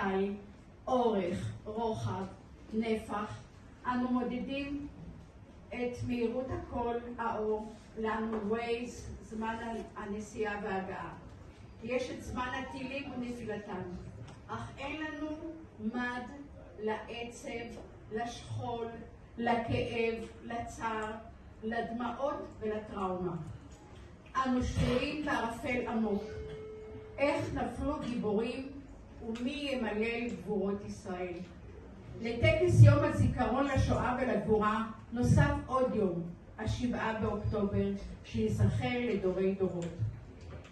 משקל, אורך, רוחב, נפח. אנו מודדים את מהירות הקול, האור, לנו ווייז, זמן הנסיעה וההגעה. יש את זמן הטילים ונפילתם, אך אין לנו מד לעצב, לשכול, לכאב, לצער, לדמעות ולטראומה. אנו שבויים בערפל עמוק. איך נפלו גיבורים ומי ימלל גבורות ישראל? לטקס יום הזיכרון לשואה ולגבורה נוסף עוד יום, 7 באוקטובר, שיזכר לדורי דורות.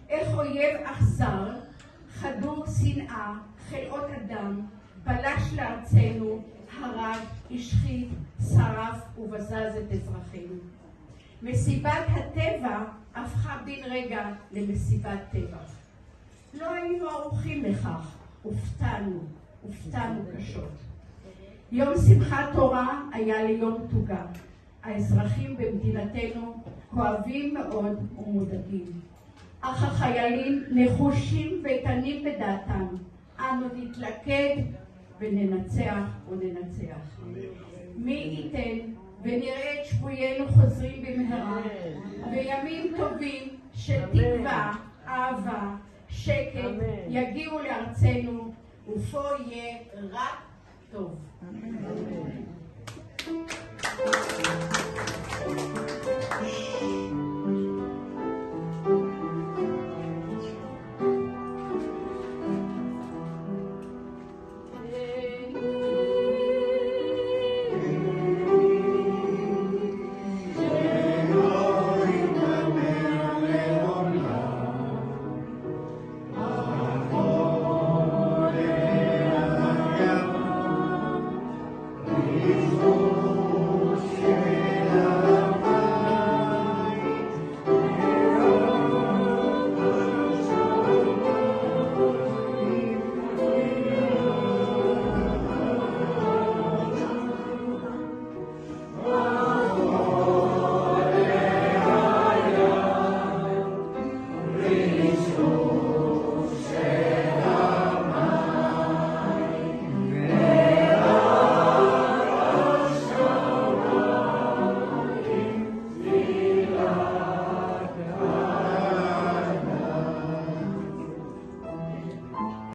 איך אויב אכזר, חדור שנאה, חלאות אדם, פלש לארצנו, הרג, השחית, שרף ובזז את אזרחינו. מסיבת הטבע הפכה בן רגע למסיבת טבח. לא היינו ערוכים לכך, הופתענו קשות. יום שמחת תורה היה ליום תוגה. האזרחים במדינתנו כואבים מאוד ומודאגים. אך החיילים נחושים ואיתנים בדעתם. אנו נתלכד וננצח וננצח. מי ייתן ונראה את שבויינו חוזרים במהרה, וימים טובים של תקווה, אהבה, שקט יגיעו לארצנו, ופה יהיה רק טוב. אמן.